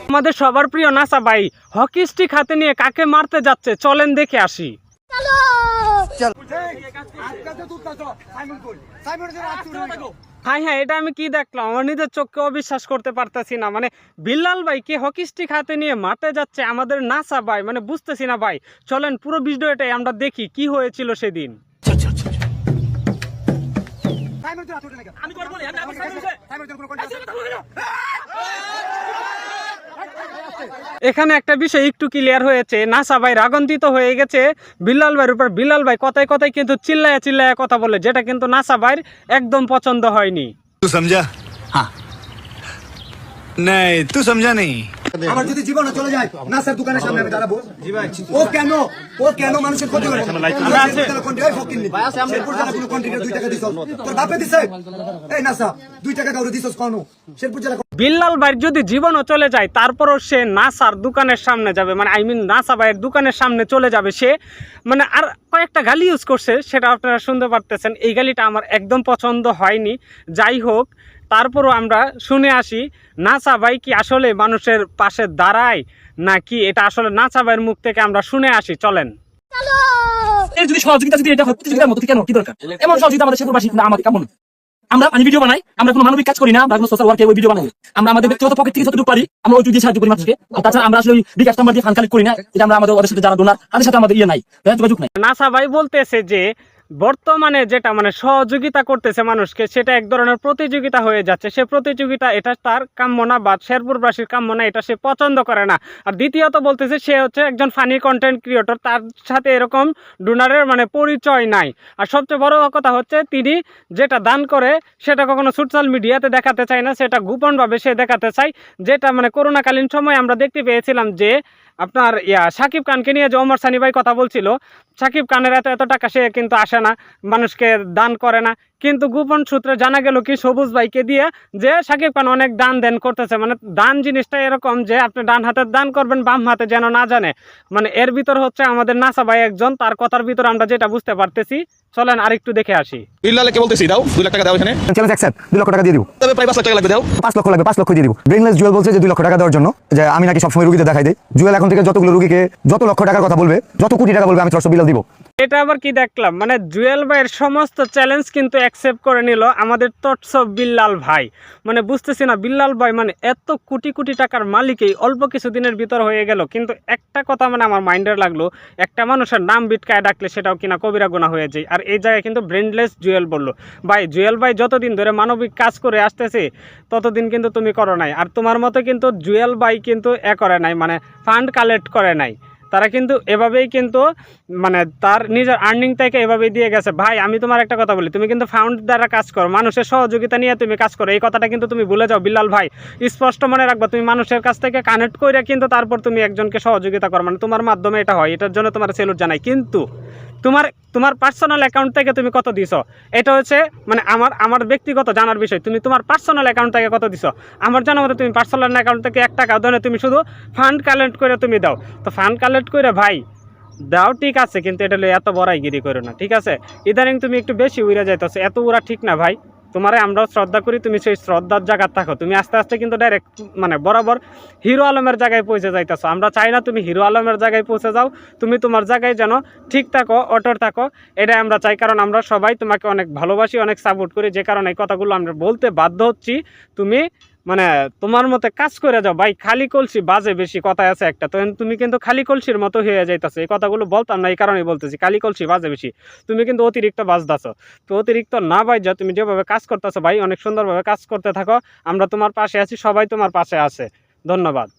আমাদের সবার প্রিয় নাসা ভাই হকি স্টিক হাতে নিয়ে কাকে মারতে যাচ্ছে, চলেন দেখে আসি। হ্যাঁ হ্যাঁ, এটা আমি কি দেখলাম, আমার নিজের চোখকে অবিশ্বাস করতে পারতেছি না। মানে বিল্লাল ভাই কি হকি স্টিক হাতে নিয়ে মারতে যাচ্ছে আমাদের নাসা ভাই, মানে বুঝতেছি না ভাই। চলেন পুরো ভিডিওটাই আমরা দেখি কি হয়েছিল সেদিন। এখানে একটা বিষয় একটু ক্লিয়ার হয়েছে, নাসা ভাই রাগান্বিত হয়ে গেছে বিল্লাল ভাইয়ের উপর। বিল্লাল ভাই কথায় কথায় কিন্তু চিল্লায়া চিল্লায়া কথা বলে, যেটা কিন্তু নাসা ভাইয়ের একদম পছন্দ হয়নি। तू समझा? हाँ नहीं तू समझा नहीं। আমার যদি জীবন চলে যায় না স্যার দোকানের সামনে আমি দাঁড়াবো। ও কেন মানুষের ক্ষতি করে? আমরা আছে কোন টাকা ফকিন নি ভাই আছে, আমরা শেরপুর জেলা কোনো কন্ট্রিবিউটর 2 টাকা দিছস তোর বাপে দিছে? এই না স্যার 2 টাকা কাউরে দিছস কোন? শেরপুর জেলা বিল্লাল ভাইয়ের যদি জীবনও চলে যায় তারপরও সে নাসার দোকানের সামনে যাবে, মানে আই মিন নাসা ভাইয়ের দোকানের সামনে চলে যাবে সে। মানে আর কয়েকটা গালি ইউজ করছে, সেটা আপনারা শুনতে পারতেছেন। এই গালিটা আমার একদম পছন্দ হয়নি। যাই হোক, তারপরও আমরা শুনে আসি নাসা ভাই কি আসলে মানুষের পাশে দাঁড়ায় নাকি এটা আসলে নাসা ভাইয়ের মুখ থেকে আমরা শুনে আসি। চলেন। যদি সহযোগিতা যদি এটা প্রতিযোগিতার মতো কেন কি দরকার? এমন সহযোগিতা আমাদের শেরপুরবাসী আমাদের কেমন? আমরা ভিডিও বানাই, আমরা কোনো মানবিক কাজ করি না, আমরা কোনো সোশ্যাল ওয়ার্কে ওই ভিডিও বানাই। আমরা আমাদের ব্যক্তিগত পকেট থেকে যতটুকু পারি আমরা ওইটুকু দিয়ে সাহায্য করি মানুষকে। আর তাছাড়া আমরা আসলে ওই বিকাশ নাম্বার দিয়ে ফান্ড কালেক্ট করি না। এটা আমরা আমাদের ওদের সাথে যারা ডোনার তাদের সাথে আমাদের নাই, যোগাযোগ নাই। নাসা ভাই বলতেছে যে বর্তমানে যেটা মানে সহযোগিতা করতেছে মানুষকে, সেটা এক ধরনের প্রতিযোগিতা হয়ে যাচ্ছে। সে প্রতিযোগিতা এটা তার কাম্য না বা শেরপুরবাসীর কাম্য না, এটা সে পছন্দ করে না। আর দ্বিতীয়ত বলতেছে সে হচ্ছে একজন ফানি কন্টেন্ট ক্রিয়েটর, তার সাথে এরকম ডোনারের মানে পরিচয় নাই। আর সবচেয়ে বড় কথা হচ্ছে তিনি যেটা দান করে সেটা কখনো সোশ্যাল মিডিয়াতে দেখাতে চায় না, সেটা গোপনভাবে সে দেখাতে চায়। যেটা মানে করোনাকালীন সময় আমরা দেখতে পেয়েছিলাম যে আপনার সাকিব খানকে নিয়ে যে ওমর সানি ভাই কথা বলছিল, সাকিব খানের এত টাকা সে কিন্তু আসে না, মানুষকে দান করে না। কিন্তু গোপন সূত্রে জানা গেল কি সবুজ ভাইকে দিয়ে যে সাকিব খান অনেক দান দেন করতেছে। মানে দান জিনিসটা এরকম যে আপনি ডান হাতে দান করবেন, বাম হাতে যেন না জানে। মানে এর ভিতর হচ্ছে আমাদের নাসা ভাই একজন, তার কথার ভিতর আমরা যেটা বুঝতে পারতেছি। চলেন আরেকটু দেখে আসি। বিল্লালকে বলতেছি দাও 2 লাখ টাকা দাও, এখানে চ্যালেঞ্জ অ্যাকসেপ্ট 2 লক্ষ টাকা দিয়ে দিব। তবে প্রায় 5 লাখ টাকা লাগবে, দাও 5 লক্ষ লাগবে, 5 লক্ষ দিয়ে দিব। ব্রেনলেস জুয়েল বলছে যে 2 লক্ষ টাকা দেওয়ার জন্য, যে আমি নাকি সবসময় রুগীদের দেখাই দেই। জুয়েল এখন থেকে যতগুলো রুগীকে যত লক্ষ টাকার কথা বলবে, যত কোটি টাকা বলবে, আমি 300 বিল দিব। এটা আবার কি দেখলাম, মানে জুয়েল ভাইয়ের সমস্ত চ্যালেঞ্জ কিন্তু অ্যাকসেপ্ট করে নিল আমাদের তৎসব বিল্লাল ভাই। মানে বুঝতেছি না বিল্লাল ভাই মানে এত কোটি কোটি টাকার মালিকই অল্প কিছুদিনের ভিতর হয়ে গেল। কিন্তু একটা কথা মানে আমার মাইন্ডে লাগলো, একটা মানুষের নাম বিটকায় ডাকলে সেটাও কিনা কবিরা গুনাহ হয়ে যায়। আর এই জায়গায় কিন্তু ব্রেনলেস জুয়েল বললো, ভাই জুয়েল ভাই যতদিন ধরে মানবিক কাজ করে আসতেছে ততদিন কিন্তু তুমি করো নাই। আর তোমার মতো কিন্তু জুয়েল ভাই কিন্তু করে নাই, মানে ফান্ড কালেক্ট করে নাই। তারা কিন্তু এভাবেই কিন্তু মানে তার নিজের আর্নিং থেকে এভাবেই দিয়ে গেছে। ভাই আমি তোমার একটা কথা বলি, তুমি কিন্তু ফান্ড দ্বারা কাজ করো, মানুষের সহযোগিতা নিয়ে তুমি কাজ করো, এই কথাটা কিন্তু তুমি ভুলে যাও বিল্লাল ভাই। স্পষ্ট মনে রাখবা, তুমি মানুষের কাছ থেকে কানেক্ট করে কিন্তু তারপর তুমি একজনকে সহযোগিতা করো, মানে তোমার মাধ্যমে এটা হয়। এটার জন্য তোমার সেলুট জানাই। কিন্তু তোমার পার্সোনাল অ্যাকাউন্ট থেকে তুমি কত দিছো, এটা হচ্ছে মানে আমার ব্যক্তিগত জানার বিষয়। তুমি তোমার পার্সোনাল অ্যাকাউন্ট থেকে কত দিছো আমার জানা মতো, তুমি পার্সোনাল অ্যাকাউন্ট থেকে 1 টাকাও দাও না, তুমি শুধু ফান্ড কালেক্ট করে তুমি দাও। তো ফান্ড কালেক্ট করে ভাই দাও, ঠিক আছে, কিন্তু এটা এত বড়াইগিরি করো না, ঠিক আছে? ইদানিং তুমি একটু বেশি উড়ে যাইতেছো, এত উড়া ঠিক না ভাই। তোমারে আমরাও শ্রদ্ধা করি, তুমি সেই শ্রদ্ধার জায়গা থাকো। তুমি আস্তে আস্তে কিন্তু ডাইরেক্ট মানে বরাবর হিরো আলমের জায়গায় পৌঁছে যাইতেছো। আমরা চাই না তুমি হিরো আলমের জায়গায় পৌঁছে যাও, তুমি তোমার জায়গায় যেন ঠিক থাকো, অটর থাকো, এটাই আমরা চাই। কারণ আমরা সবাই তোমাকে অনেক ভালোবাসি, অনেক সাপোর্ট করি, যে কারণে এই কথাগুলো আমরা বলতে বাধ্য হচ্ছি। তুমি মানে তোমার মতে কাজ করে যাও ভাই। খালি কলসি বাজে বেশি কথা আছে একটা, তো তুমি কিন্তু খালি কলসির মতো হয়ে যাইতেছো। এই কথাগুলো বলতাম না, এই কারণেই বলতেছি, খালি কলসি বাজে বেশি। তুমি কিন্তু অতিরিক্ত বাজতেছো, তো অতিরিক্ত না বাজা তুমি যেভাবে কাজ করতেছো ভাই, অনেক সুন্দরভাবে কাজ করতে থাকো। আমরা তোমার পাশে আছি, সবাই তোমার পাশে আছে। ধন্যবাদ।